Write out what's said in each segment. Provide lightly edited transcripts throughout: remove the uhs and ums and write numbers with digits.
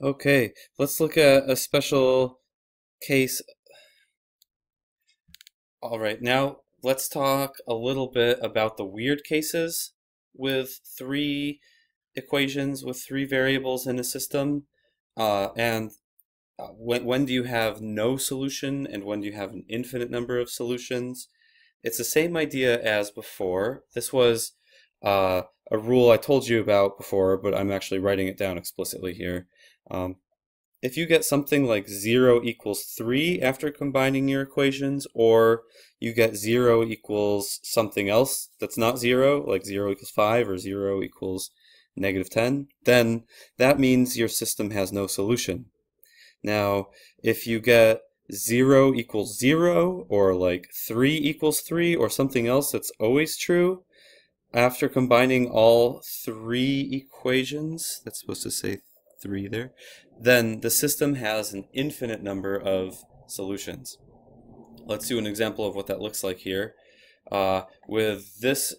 Okay, let's look at a special case. All right, now let's talk a little bit about the weird cases with three equations with three variables in a system. And when do you have no solution and when do you have an infinite number of solutions? It's the same idea as before. This was a rule I told you about before, but I'm actually writing it down explicitly here. Um, if you get something like 0 equals 3 after combining your equations, or you get 0 equals something else that's not 0, like 0 equals 5 or 0 equals -10, then that means your system has no solution. Now, if you get 0 equals 0, or like 3 equals 3, or something else that's always true, after combining all three equations, that's supposed to say 3 there, then the system has an infinite number of solutions. Let's do an example of what that looks like here. With this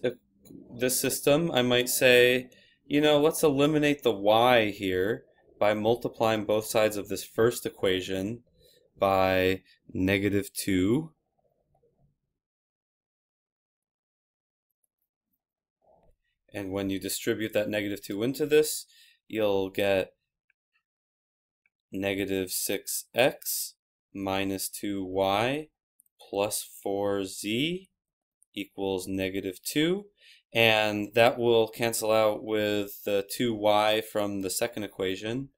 system, I might say, let's eliminate the y here by multiplying both sides of this first equation by -2. And when you distribute that -2 into this, you'll get -6x minus 2y plus 4z equals -2. And that will cancel out with the 2y from the second equation.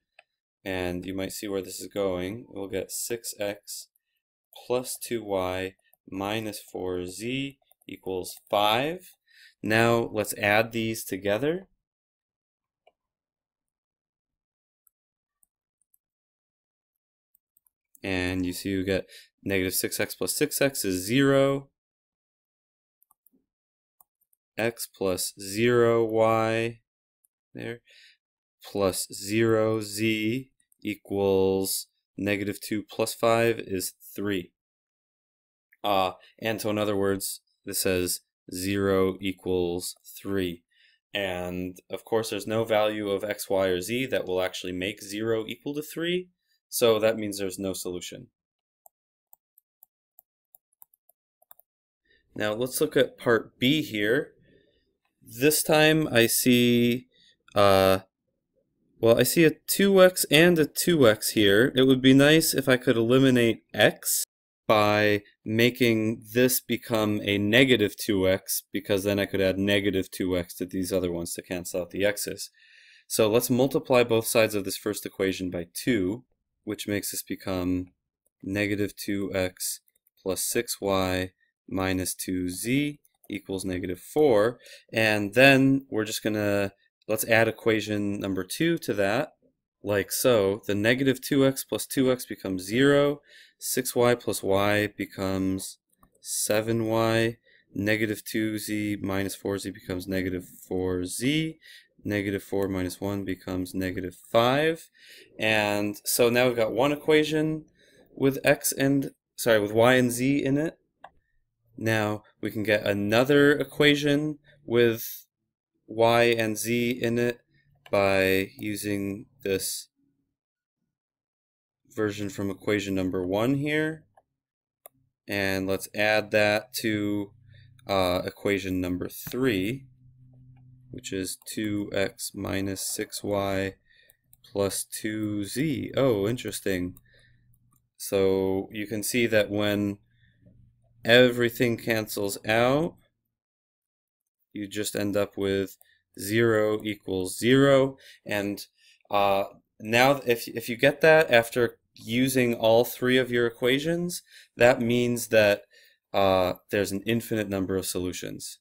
And you might see where this is going. We'll get 6x plus 2y minus 4z equals 5. Now let's add these together. And you see you get -6x plus 6x is 0. X plus 0y there plus 0z equals -2 plus 5 is 3. And so in other words, this says 0 equals 3. And of course there's no value of x, y, or z that will actually make 0 equal to 3, so that means there's no solution. Now let's look at part B here. This time I see, I see a 2x and a 2x here. It would be nice if I could eliminate x by making this become a -2x, because then I could add -2x to these other ones to cancel out the x's. So let's multiply both sides of this first equation by 2, which makes this become -2x plus 6y minus 2z equals -4. And then we're just gonna, let's add equation number 2 to that, like so. The -2x plus 2x becomes 0, 6y plus y becomes 7y, -2z minus 4z becomes -4z, -4 minus 1 becomes -5. And so now we've got one equation with with y and z in it. Now we can get another equation with y and z in it by using this version from equation number 1 here. And let's add that to equation number 3, which is 2x minus 6y plus 2z. Oh, interesting. So you can see that when everything cancels out, you just end up with 0 equals 0. And now if you get that after using all three of your equations, that means that there's an infinite number of solutions.